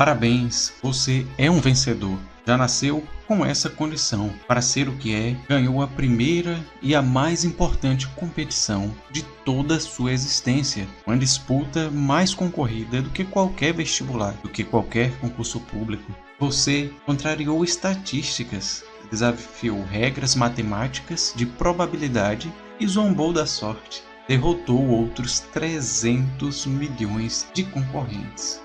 Parabéns, você é um vencedor. Já nasceu com essa condição. Para ser o que é, ganhou a primeira e a mais importante competição de toda a sua existência. Uma disputa mais concorrida do que qualquer vestibular, do que qualquer concurso público. Você contrariou estatísticas, desafiou regras matemáticas de probabilidade e zombou da sorte. Derrotou outros 300 milhões de concorrentes.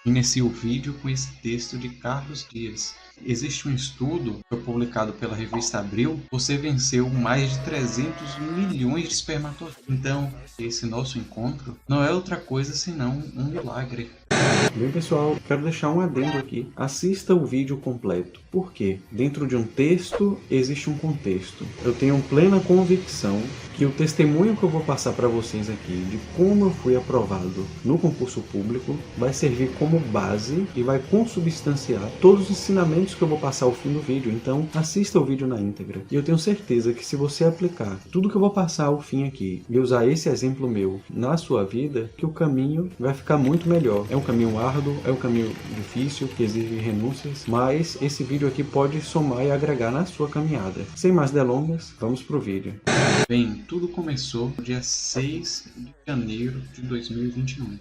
Inicio o vídeo com esse texto de Carlos Dias. Existe um estudo que foi publicado pela revista Abril. Você venceu mais de 300 milhões de espermatozoides. Então, esse nosso encontro não é outra coisa senão um milagre. Bem, pessoal, quero deixar um adendo aqui. Assista o vídeo completo. Por quê? Dentro de um texto existe um contexto. Eu tenho plena convicção que o testemunho que eu vou passar para vocês aqui de como eu fui aprovado no concurso público vai servir como base e vai consubstanciar todos os ensinamentos que eu vou passar ao fim do vídeo. Então, assista o vídeo na íntegra. E eu tenho certeza que se você aplicar tudo que eu vou passar ao fim aqui e usar esse exemplo meu na sua vida, que o caminho vai ficar muito melhor. É um caminho árduo, é um caminho difícil, que exige renúncias, mas esse vídeo aqui pode somar e agregar na sua caminhada. Sem mais delongas, vamos pro vídeo. Bem, tudo começou no dia 6 de janeiro de 2021.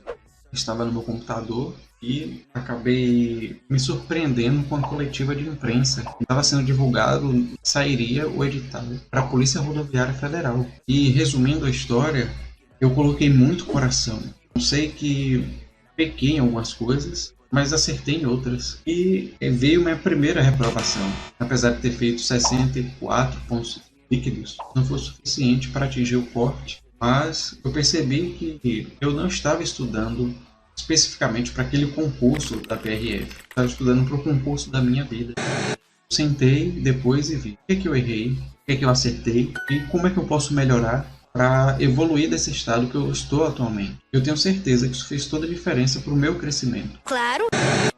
Estava no meu computador e acabei me surpreendendo com a coletiva de imprensa. Estava sendo divulgado, sairia o edital para a Polícia Rodoviária Federal. E resumindo a história, eu coloquei muito coração. Eu sei que pequei em algumas coisas, mas acertei em outras. E veio minha primeira reprovação. Apesar de ter feito 64 pontos líquidos, não foi suficiente para atingir o corte, mas eu percebi que eu não estava estudando especificamente para aquele concurso da PRF. Estava estudando para o concurso da minha vida. Sentei depois e vi o que eu errei, o que eu acertei e como é que eu posso melhorar para evoluir desse estado que eu estou atualmente. Eu tenho certeza que isso fez toda a diferença para o meu crescimento. Claro!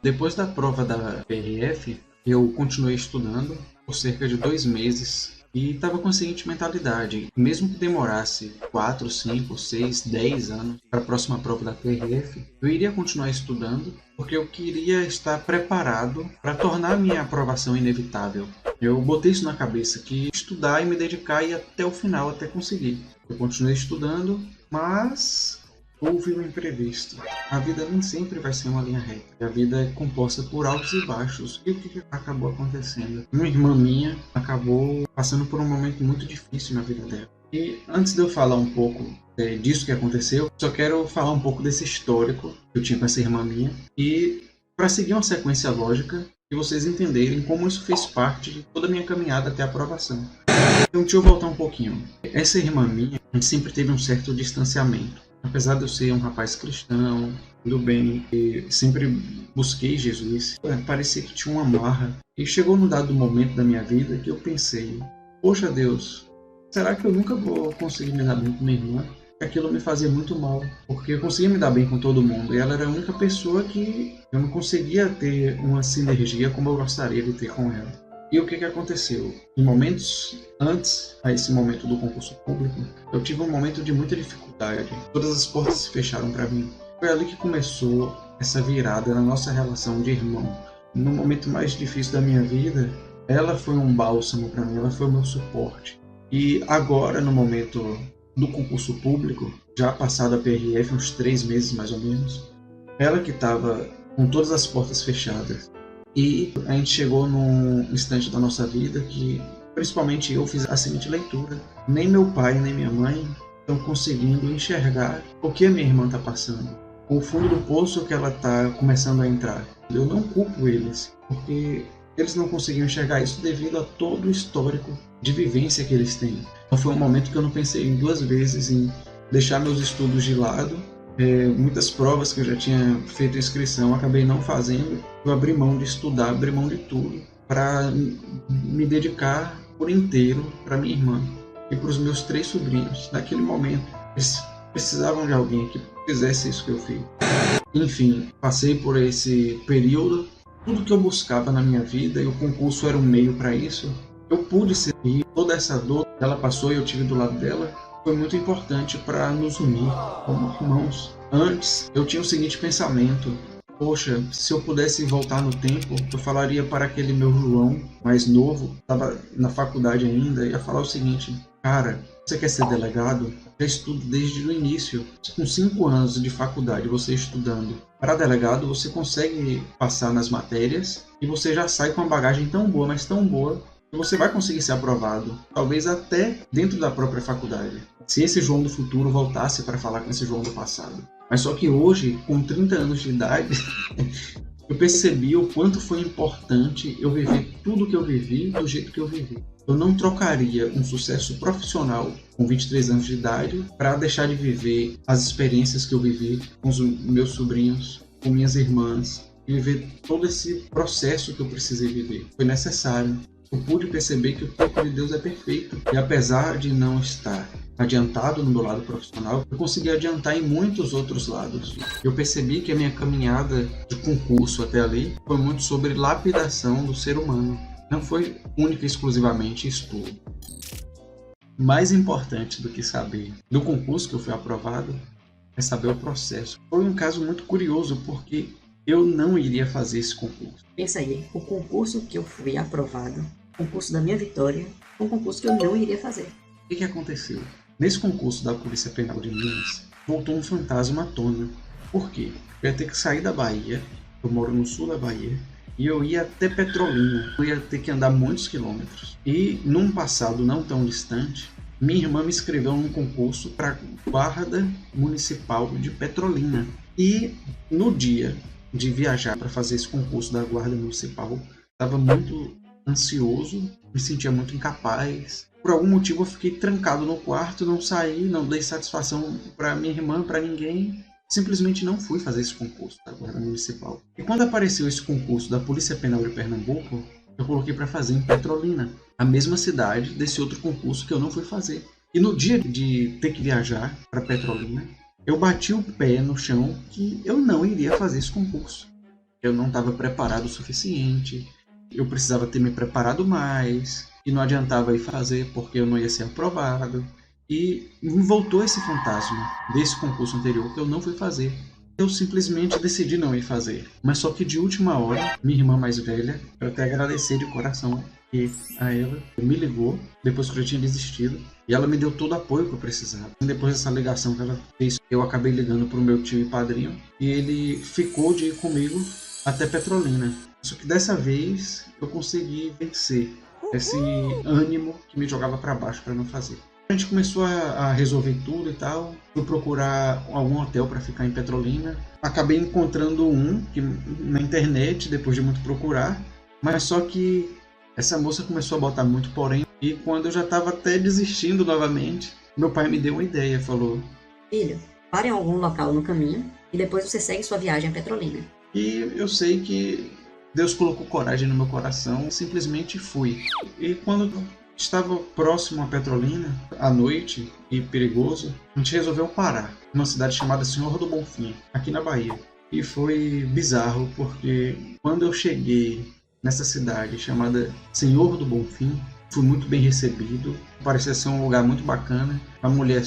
Depois da prova da PRF, eu continuei estudando por cerca de 2 meses e estava com a seguinte mentalidade: mesmo que demorasse 4, 5, 6, 10 anos para a próxima prova da PRF, eu iria continuar estudando porque eu queria estar preparado para tornar minha aprovação inevitável. Eu botei isso na cabeça, que estudar e me dedicar ia até o final, até conseguir. Eu continuei estudando, mas houve um imprevisto. A vida nem sempre vai ser uma linha reta. A vida é composta por altos e baixos. E o que acabou acontecendo? Uma irmã minha acabou passando por um momento muito difícil na vida dela. E antes de eu falar um pouco disso que aconteceu, só quero falar um pouco desse histórico que eu tinha com essa irmã minha. E para seguir uma sequência lógica, e vocês entenderem como isso fez parte de toda a minha caminhada até a aprovação. Então, deixa eu voltar um pouquinho. Essa irmã minha, a gente sempre teve um certo distanciamento. Apesar de eu ser um rapaz cristão, do bem, e sempre busquei Jesus, parecia que tinha uma marra. E chegou num dado momento da minha vida que eu pensei: poxa Deus, será que eu nunca vou conseguir me dar bem com minha irmã? Aquilo me fazia muito mal, porque eu conseguia me dar bem com todo mundo, e ela era a única pessoa que eu não conseguia ter uma sinergia como eu gostaria de ter com ela. E o que aconteceu? Em momentos antes a esse momento do concurso público, eu tive um momento de muita dificuldade. Todas as portas se fecharam para mim. Foi ali que começou essa virada na nossa relação de irmão. No momento mais difícil da minha vida, ela foi um bálsamo para mim, ela foi o meu suporte. E agora, no momento do concurso público, já passado a PRF, uns 3 meses mais ou menos, ela que estava com todas as portas fechadas. E a gente chegou num instante da nossa vida que, principalmente eu, fiz a seguinte leitura: nem meu pai nem minha mãe estão conseguindo enxergar o que a minha irmã está passando, o fundo do poço que ela está começando a entrar. Eu não culpo eles, porque eles não conseguiam enxergar isso devido a todo o histórico de vivência que eles têm. Então foi um momento que eu não pensei 2 vezes em deixar meus estudos de lado. Muitas provas que eu já tinha feito inscrição, acabei não fazendo. Eu abri mão de estudar, abri mão de tudo para me dedicar por inteiro para minha irmã e para os meus 3 sobrinhos. Naquele momento, eles precisavam de alguém que fizesse isso que eu fiz. Enfim, passei por esse período. Tudo que eu buscava na minha vida, e o concurso era um meio para isso, eu pude servir. Toda essa dor que ela passou e eu tive do lado dela foi muito importante para nos unir como irmãos. Antes, eu tinha o seguinte pensamento: Poxa, se eu pudesse voltar no tempo, eu falaria para aquele meu João mais novo, estava na faculdade ainda, ia falar o seguinte: cara, você quer ser delegado? Já estudo desde o início. Com 5 anos de faculdade, você estudando para delegado, você consegue passar nas matérias e você já sai com uma bagagem tão boa, mas tão boa, que você vai conseguir ser aprovado, talvez até dentro da própria faculdade. Se esse João do futuro voltasse para falar com esse João do passado. Mas só que hoje, com 30 anos de idade, eu percebi o quanto foi importante eu viver tudo que eu vivi do jeito que eu vivi. Eu não trocaria um sucesso profissional com 23 anos de idade para deixar de viver as experiências que eu vivi com os meus sobrinhos, com minhas irmãs, e viver todo esse processo que eu precisei viver. Foi necessário. Eu pude perceber que o tempo de Deus é perfeito. E apesar de não estar adiantado no meu lado profissional, eu consegui adiantar em muitos outros lados. Eu percebi que a minha caminhada de concurso até ali foi muito sobre lapidação do ser humano. Não foi única e exclusivamente estudo. Mais importante do que saber do concurso que eu fui aprovado é saber o processo. Foi um caso muito curioso porque eu não iria fazer esse concurso. Pensa aí, o concurso que eu fui aprovado, o concurso da minha vitória, foi um concurso que eu não iria fazer. O que aconteceu? Nesse concurso da Polícia Penal de Minas, voltou um fantasma à tona. Por quê? Eu ia ter que sair da Bahia, eu moro no sul da Bahia, e eu ia até Petrolina. Eu ia ter que andar muitos quilômetros. E num passado não tão distante, minha irmã me inscreveu num concurso para Guarda Municipal de Petrolina. E no dia de viajar para fazer esse concurso da Guarda Municipal, estava muito ansioso, me sentia muito incapaz. Por algum motivo eu fiquei trancado no quarto, não saí, não dei satisfação para minha irmã, para ninguém. Simplesmente não fui fazer esse concurso da Guarda Municipal. E quando apareceu esse concurso da Polícia Penal de Pernambuco, eu coloquei para fazer em Petrolina, a mesma cidade desse outro concurso que eu não fui fazer. E no dia de ter que viajar para Petrolina, eu bati o pé no chão que eu não iria fazer esse concurso. Eu não estava preparado o suficiente, eu precisava ter me preparado mais, e não adiantava ir fazer porque eu não ia ser aprovado. E me voltou esse fantasma desse concurso anterior que eu não fui fazer. Eu simplesmente decidi não ir fazer. Mas só que de última hora, minha irmã mais velha, eu até agradecer de coração que a ela me ligou depois que eu já tinha desistido. E ela me deu todo o apoio que eu precisava. E depois dessa ligação que ela fez, eu acabei ligando para o meu tio e padrinho. E ele ficou de ir comigo até Petrolina. Só que dessa vez eu consegui vencer esse ânimo que me jogava para baixo para não fazer. A gente começou a resolver tudo e tal. Fui procurar algum hotel para ficar em Petrolina. Acabei encontrando um na internet, depois de muito procurar. Mas só que essa moça começou a botar muito porém. E quando eu já estava até desistindo novamente, meu pai me deu uma ideia. Falou: filho, pare em algum local no caminho e depois você segue sua viagem a Petrolina. E eu sei que Deus colocou coragem no meu coração e simplesmente fui. E quando estava próximo a Petrolina, à noite e perigoso, a gente resolveu parar numa cidade chamada Senhor do Bonfim, aqui na Bahia. E foi bizarro porque quando eu cheguei nessa cidade chamada Senhor do Bonfim, fui muito bem recebido. Parecia ser um lugar muito bacana. A mulher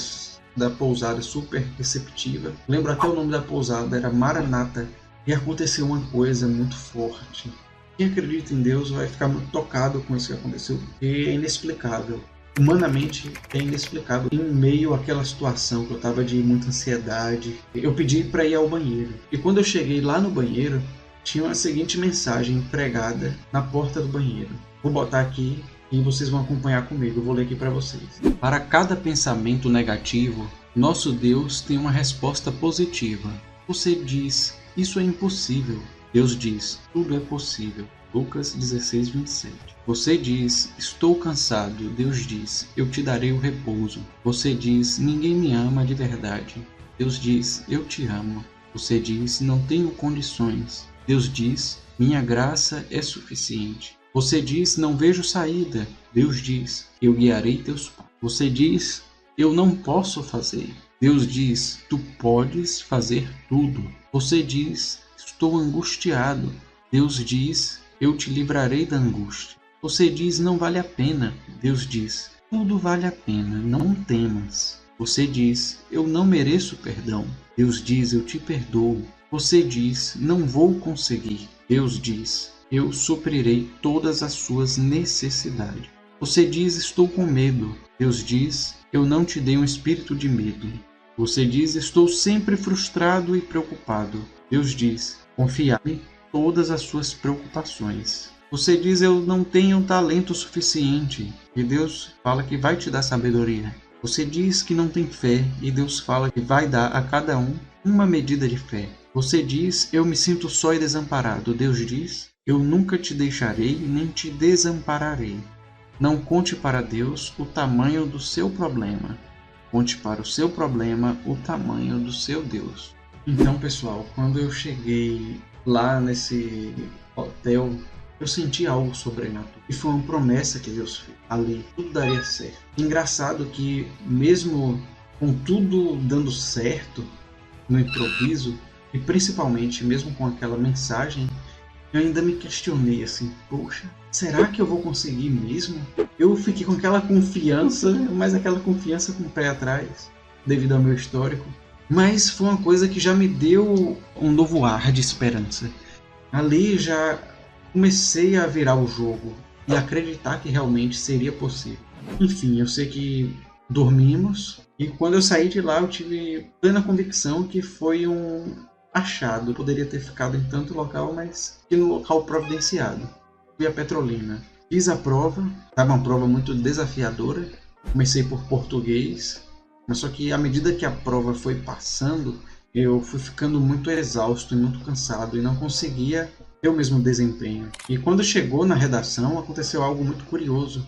da pousada super receptiva. Lembro até o nome da pousada, era Maranata. E aconteceu uma coisa muito forte. Quem acredita em Deus vai ficar muito tocado com isso que aconteceu, porque é inexplicável. Humanamente é inexplicável. Em meio àquela situação que eu estava de muita ansiedade, eu pedi para ir ao banheiro. E quando eu cheguei lá no banheiro, tinha a seguinte mensagem pregada na porta do banheiro. Vou botar aqui e vocês vão acompanhar comigo. Eu vou ler aqui para vocês. Para cada pensamento negativo, nosso Deus tem uma resposta positiva. Você diz: isso é impossível. Deus diz: tudo é possível. Lucas 16:27. Você diz: estou cansado. Deus diz: eu te darei o repouso. Você diz: ninguém me ama de verdade. Deus diz: eu te amo. Você diz: não tenho condições. Deus diz: minha graça é suficiente. Você diz: não vejo saída. Deus diz: eu guiarei teus passos. Você diz: eu não posso fazer. Deus diz: tu podes fazer tudo. Você diz: estou angustiado. Deus diz: eu te livrarei da angústia. Você diz: não vale a pena. Deus diz: tudo vale a pena, não temas. Você diz, eu não mereço perdão. Deus diz, eu te perdoo. Você diz, não vou conseguir. Deus diz, eu suprirei todas as suas necessidades. Você diz, estou com medo. Deus diz, eu não te dei um espírito de medo. Você diz, estou sempre frustrado e preocupado. Deus diz, confia-me todas as suas preocupações. Você diz, eu não tenho talento suficiente. E Deus fala que vai te dar sabedoria. Você diz que não tem fé e Deus fala que vai dar a cada um uma medida de fé. Você diz, eu me sinto só e desamparado. Deus diz, eu nunca te deixarei nem te desampararei. Não conte para Deus o tamanho do seu problema. Conte para o seu problema o tamanho do seu Deus. Então, pessoal, quando eu cheguei lá nesse hotel, eu senti algo sobrenatural. E foi uma promessa que Deus fez. Ali, tudo daria certo. Engraçado que, mesmo com tudo dando certo no improviso, e principalmente mesmo com aquela mensagem, eu ainda me questionei assim, poxa, será que eu vou conseguir mesmo? Eu fiquei com aquela confiança, mas aquela confiança com o pé atrás, devido ao meu histórico. Mas foi uma coisa que já me deu um novo ar de esperança. Ali já comecei a virar o jogo e acreditar que realmente seria possível. Enfim, eu sei que dormimos e quando eu saí de lá eu tive plena convicção que foi um achado. Eu poderia ter ficado em tanto local, mas que no local providenciado. Fui a Petrolina. Fiz a prova, estava uma prova muito desafiadora. Comecei por português, mas só que à medida que a prova foi passando, eu fui ficando muito exausto e muito cansado e não conseguia ter o mesmo desempenho. E quando chegou na redação, aconteceu algo muito curioso.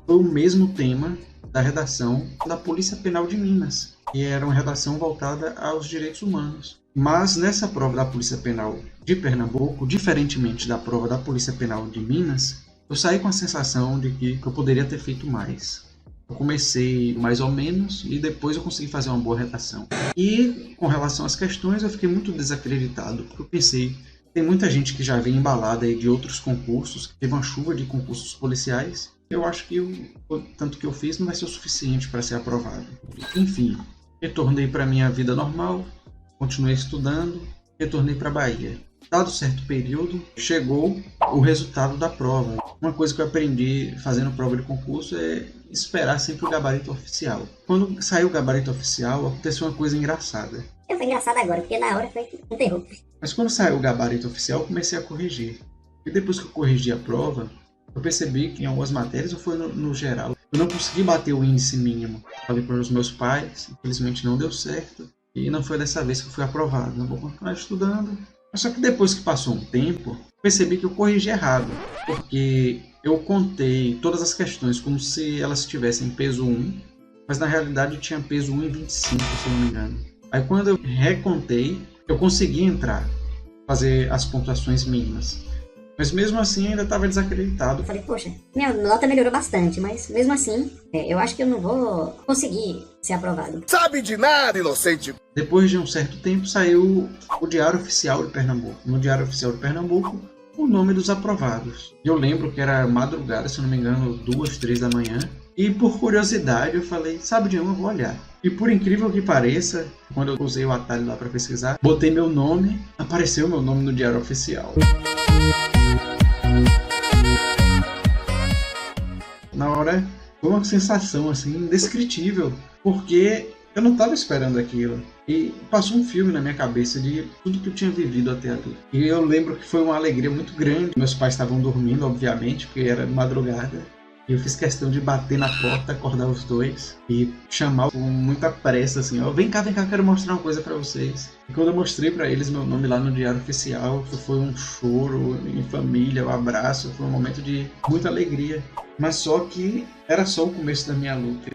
Foi o mesmo tema da redação da Polícia Penal de Minas, que era uma redação voltada aos direitos humanos. Mas nessa prova da Polícia Penal de Pernambuco, diferentemente da prova da Polícia Penal de Minas, eu saí com a sensação de que eu poderia ter feito mais. Eu comecei mais ou menos e depois eu consegui fazer uma boa redação. E com relação às questões, eu fiquei muito desacreditado, porque eu pensei, tem muita gente que já vem embalada aí de outros concursos, teve uma chuva de concursos policiais. Eu acho que o tanto que eu fiz não vai ser o suficiente para ser aprovado. Enfim, retornei para minha vida normal, continuei estudando, retornei para a Bahia. Dado certo período, chegou o resultado da prova. Uma coisa que eu aprendi fazendo prova de concurso é esperar sempre o gabarito oficial. Quando saiu o gabarito oficial, aconteceu uma coisa engraçada. Foi engraçado agora, porque na hora foi um terror. Mas quando saiu o gabarito oficial, eu comecei a corrigir. E depois que eu corrigi a prova, eu percebi que em algumas matérias, ou foi no geral, eu não consegui bater o índice mínimo. Falei para os meus pais, infelizmente não deu certo. E não foi dessa vez que eu fui aprovado. Não vou continuar estudando. Mas só que depois que passou um tempo, percebi que eu corrigi errado. Porque eu contei todas as questões como se elas tivessem peso 1, mas na realidade tinha peso 1,25, se eu não me engano. Aí quando eu recontei, eu consegui entrar, fazer as pontuações mínimas. Mas mesmo assim ainda estava desacreditado. Eu falei, poxa, minha nota melhorou bastante, mas mesmo assim, eu acho que eu não vou conseguir ser aprovado. Sabe de nada, inocente! Depois de um certo tempo saiu o Diário Oficial de Pernambuco. No Diário Oficial de Pernambuco, o nome dos aprovados. Eu lembro que era madrugada, se não me engano, 2, 3 da manhã. E por curiosidade eu falei, sabe de onde eu vou olhar? E por incrível que pareça, quando eu usei o atalho lá para pesquisar, botei meu nome, apareceu meu nome no Diário Oficial. Na hora, foi uma sensação assim indescritível, porque eu não estava esperando aquilo. E passou um filme na minha cabeça de tudo que eu tinha vivido até ali. E eu lembro que foi uma alegria muito grande. Meus pais estavam dormindo, obviamente, porque era de madrugada. E eu fiz questão de bater na porta, acordar os dois e chamar com muita pressa, assim, ó, vem cá, eu quero mostrar uma coisa pra vocês. E quando eu mostrei pra eles meu nome lá no Diário Oficial, foi um choro em família, um abraço, foi um momento de muita alegria. Mas só que era só o começo da minha luta.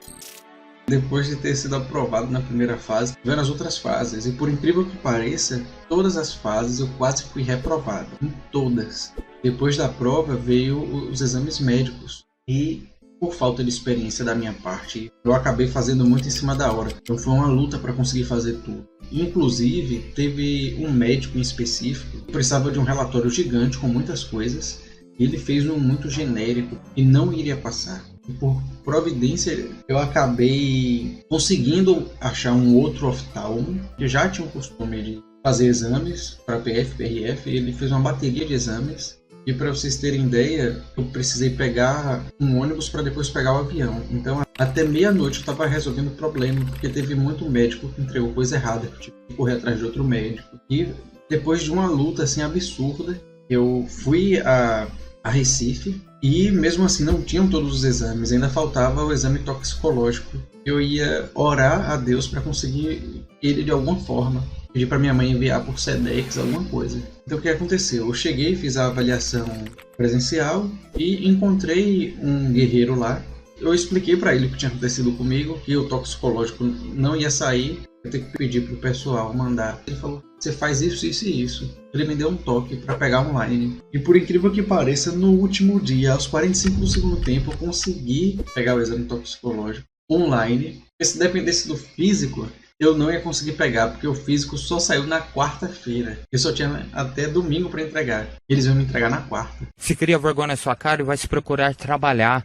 Depois de ter sido aprovado na primeira fase, vieram as outras fases. E por incrível que pareça, todas as fases eu quase fui reprovado. Em todas. Depois da prova veio os exames médicos. E por falta de experiência da minha parte, eu acabei fazendo muito em cima da hora. Então foi uma luta para conseguir fazer tudo. Inclusive, teve um médico em específico que precisava de um relatório gigante com muitas coisas. E ele fez um muito genérico e não iria passar. E por providência, eu acabei conseguindo achar um outro oftalmo que já tinha o costume de fazer exames para PF, PRF. Ele fez uma bateria de exames. E para vocês terem ideia, eu precisei pegar um ônibus para depois pegar o avião. Então, até meia-noite eu estava resolvendo o problema, porque teve muito médico que entregou coisa errada, que eu tive que correr atrás de outro médico. E depois de uma luta assim absurda, eu fui a Recife e mesmo assim não tinham todos os exames, ainda faltava o exame toxicológico. Eu ia orar a Deus para conseguir ele de alguma forma. Pedi para minha mãe enviar por Sedex, alguma coisa. Então o que aconteceu? Eu cheguei, fiz a avaliação presencial e encontrei um guerreiro lá. Eu expliquei para ele o que tinha acontecido comigo, que o toxicológico não ia sair. Eu tenho que pedir para o pessoal mandar. Ele falou, você faz isso, isso e isso. Ele me deu um toque para pegar online. E por incrível que pareça, no último dia, aos 45 do segundo tempo, eu consegui pegar o exame toxicológico online. E se dependesse do físico, eu não ia conseguir pegar, porque o físico só saiu na quarta-feira. Eu só tinha até domingo para entregar. Eles iam me entregar na quarta. Se cria vergonha na sua cara e vai se procurar trabalhar.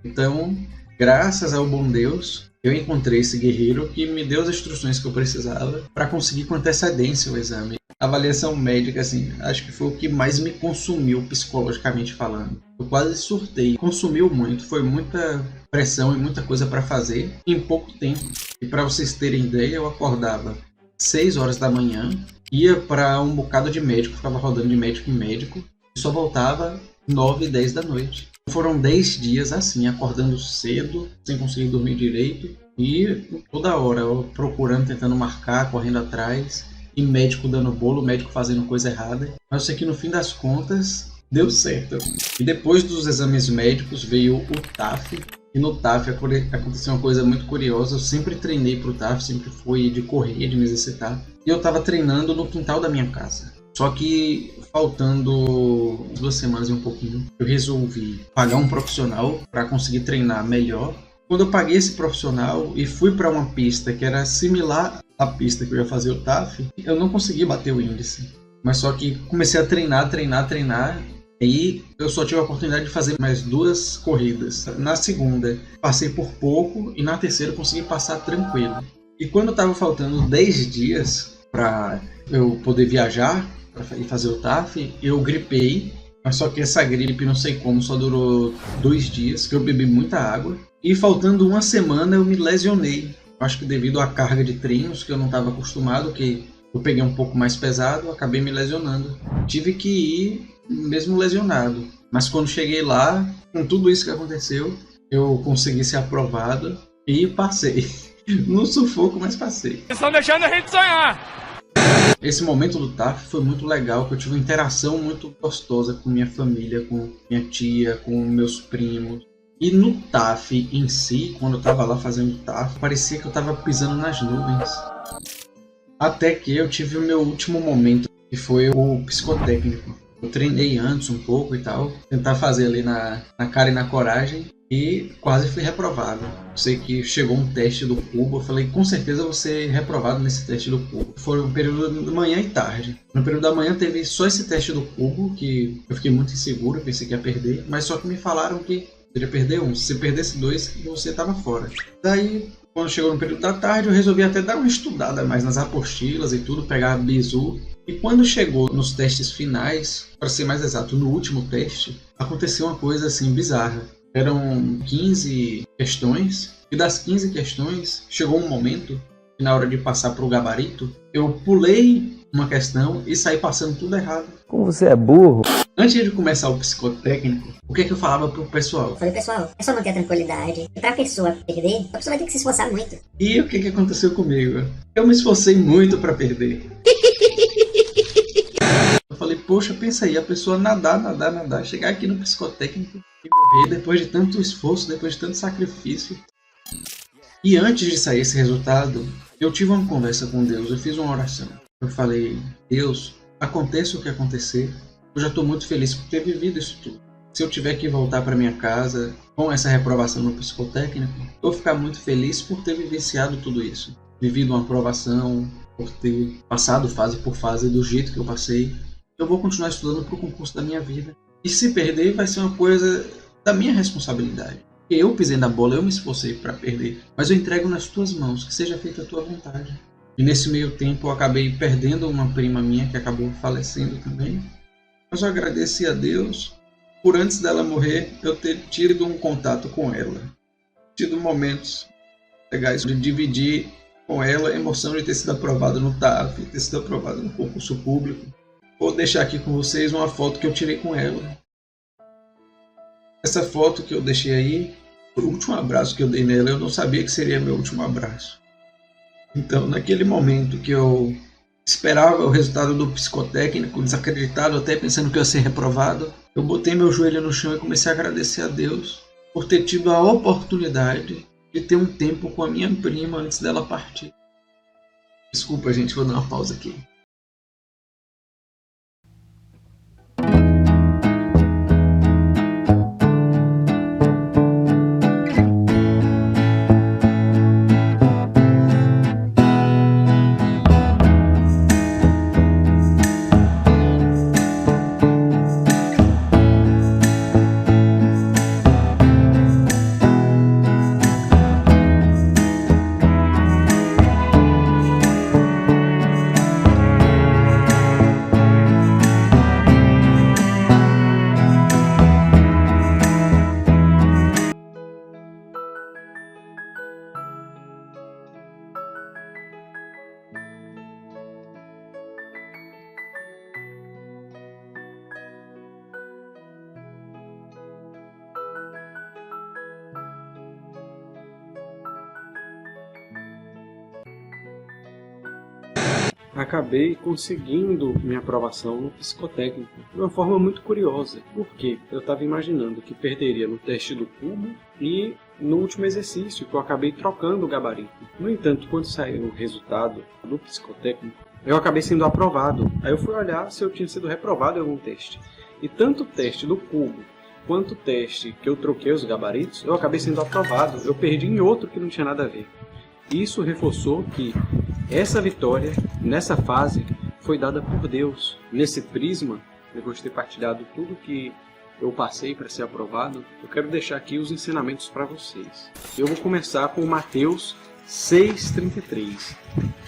Então, graças ao bom Deus, eu encontrei esse guerreiro que me deu as instruções que eu precisava para conseguir com antecedência o exame. A avaliação médica, assim, acho que foi o que mais me consumiu psicologicamente falando. Eu quase surtei. Consumiu muito, foi muita pressão e muita coisa para fazer em pouco tempo. E para vocês terem ideia, eu acordava 6 horas da manhã, ia para um bocado de médico, ficava rodando de médico em médico, e só voltava 9, 10 da noite. Foram 10 dias assim, acordando cedo, sem conseguir dormir direito, e toda hora eu procurando, tentando marcar, correndo atrás, e médico dando bolo, médico fazendo coisa errada. Mas eu sei que no fim das contas deu certo. E depois dos exames médicos veio o TAF. E no TAF aconteceu uma coisa muito curiosa. Eu sempre treinei para o TAF, sempre fui de correr, de me exercitar. E eu estava treinando no quintal da minha casa. Só que faltando 2 semanas e um pouquinho, eu resolvi pagar um profissional para conseguir treinar melhor. Quando eu paguei esse profissional e fui para uma pista que era similar à pista que eu ia fazer o TAF, eu não consegui bater o índice. Mas só que comecei a treinar. E eu só tive a oportunidade de fazer mais 2 corridas. Na segunda, passei por pouco e na terceira consegui passar tranquilo. E quando estava faltando 10 dias para eu poder viajar para ir fazer o TAF, eu gripei. Mas só que essa gripe, não sei como, só durou 2 dias, que eu bebi muita água. E faltando 1 semana eu me lesionei. Acho que devido à carga de treinos que eu não estava acostumado, que eu peguei um pouco mais pesado, acabei me lesionando. Tive que ir mesmo lesionado. Mas quando cheguei lá, com tudo isso que aconteceu, eu consegui ser aprovado e passei. No sufoco, mas passei. Vocês estão deixando a gente sonhar! Esse momento do TAF foi muito legal, que eu tive uma interação muito gostosa com minha família, com minha tia, com meus primos. E no TAF em si, quando eu estava lá fazendo o TAF, parecia que eu estava pisando nas nuvens. Até que eu tive o meu último momento, que foi o psicotécnico. Eu treinei antes um pouco e tal, tentar fazer ali na cara e na coragem, e quase fui reprovado. Sei que chegou um teste do cubo, eu falei, com certeza vou ser reprovado nesse teste do cubo. Foi um período de manhã e tarde. No período da manhã teve só esse teste do cubo, que eu fiquei muito inseguro, pensei que ia perder, mas só que me falaram que poderia perder 1. Se perdesse 2, você estava fora. Daí, quando chegou no período da tarde, eu resolvi até dar uma estudada mais nas apostilas e tudo, pegar a bizu. E quando chegou nos testes finais, para ser mais exato, no último teste, aconteceu uma coisa assim bizarra. Eram 15 questões, e das 15 questões, chegou um momento que na hora de passar para o gabarito, eu pulei uma questão e saí passando tudo errado. Como você é burro? Antes de começar o psicotécnico, o que é que eu falava pro pessoal? Eu falei, pessoal, é só manter a tranquilidade. E pra pessoa perder, a pessoa vai ter que se esforçar muito. E o que que aconteceu comigo? Eu me esforcei muito para perder. Eu falei, poxa, pensa aí, a pessoa nadar, chegar aqui no psicotécnico e morrer depois de tanto esforço, depois de tanto sacrifício. E antes de sair esse resultado, eu tive uma conversa com Deus, eu fiz uma oração. Eu falei, Deus, aconteça o que acontecer, eu já estou muito feliz por ter vivido isso tudo. Se eu tiver que voltar para minha casa com essa reprovação no psicotécnico, eu vou ficar muito feliz por ter vivenciado tudo isso. Vivido uma aprovação, por ter passado fase por fase do jeito que eu passei. Eu vou continuar estudando para o concurso da minha vida. E se perder, vai ser uma coisa da minha responsabilidade. Eu pisei na bola, eu me esforcei para perder, mas eu entrego nas tuas mãos, que seja feita a tua vontade. E nesse meio tempo eu acabei perdendo uma prima minha que acabou falecendo também. Mas eu agradeci a Deus por antes dela morrer eu ter tido um contato com ela. Tido momentos legais de dividir com ela a emoção de ter sido aprovado no TAF, ter sido aprovado no concurso público. Vou deixar aqui com vocês uma foto que eu tirei com ela. Essa foto que eu deixei aí, o último abraço que eu dei nela, eu não sabia que seria meu último abraço. Então, naquele momento que eu esperava o resultado do psicotécnico, desacreditado, até pensando que eu ia ser reprovado, eu botei meu joelho no chão e comecei a agradecer a Deus por ter tido a oportunidade de ter um tempo com a minha prima antes dela partir. Desculpa, gente, vou dar uma pausa aqui. Acabei conseguindo minha aprovação no psicotécnico de uma forma muito curiosa. Por quê? Eu estava imaginando que perderia no teste do cubo e no último exercício, que eu acabei trocando o gabarito. No entanto, quando saiu o resultado do psicotécnico, eu acabei sendo aprovado. Aí eu fui olhar se eu tinha sido reprovado em algum teste. E tanto o teste do cubo quanto o teste que eu troquei os gabaritos, eu acabei sendo aprovado. Eu perdi em outro que não tinha nada a ver. Isso reforçou que essa vitória, nessa fase, foi dada por Deus. Nesse prisma, depois de ter partilhado tudo que eu passei para ser aprovado, eu quero deixar aqui os ensinamentos para vocês. Eu vou começar com Mateus 6,33,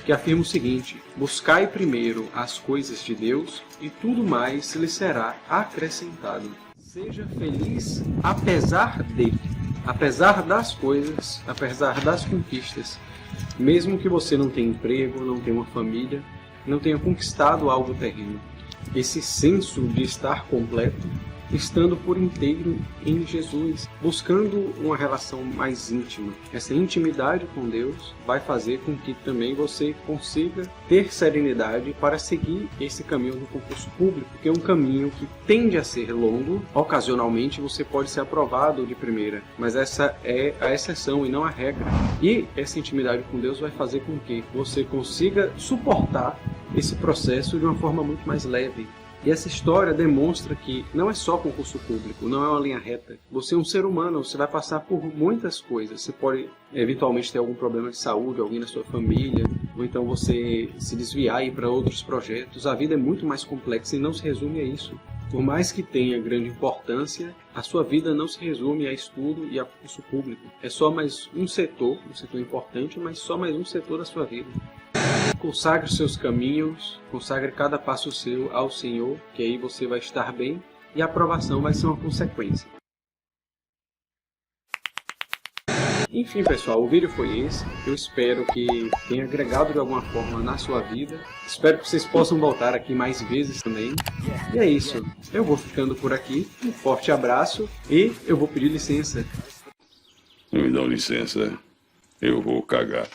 que afirma o seguinte: buscai primeiro as coisas de Deus e tudo mais lhe será acrescentado. Seja feliz apesar das coisas, apesar das conquistas. Mesmo que você não tenha emprego, não tenha uma família, não tenha conquistado algo terreno. Esse senso de estar completo, estando por inteiro em Jesus, buscando uma relação mais íntima. Essa intimidade com Deus vai fazer com que também você consiga ter serenidade para seguir esse caminho do concurso público, que é um caminho que tende a ser longo. Ocasionalmente você pode ser aprovado de primeira, mas essa é a exceção e não a regra. E essa intimidade com Deus vai fazer com que você consiga suportar esse processo de uma forma muito mais leve. E essa história demonstra que não é só concurso público, não é uma linha reta. Você é um ser humano, você vai passar por muitas coisas. Você pode eventualmente ter algum problema de saúde, alguém na sua família, ou então você se desviar e ir para outros projetos. A vida é muito mais complexa e não se resume a isso. Por mais que tenha grande importância, a sua vida não se resume a estudo e a concurso público. É só mais um setor importante, mas só mais um setor da sua vida. Consagre os seus caminhos, consagre cada passo seu ao Senhor, que aí você vai estar bem e a aprovação vai ser uma consequência. Enfim, pessoal, o vídeo foi esse. Eu espero que tenha agregado de alguma forma na sua vida. Espero que vocês possam voltar aqui mais vezes também. E é isso. Eu vou ficando por aqui. Um forte abraço e eu vou pedir licença. Me dão licença, eu vou cagar.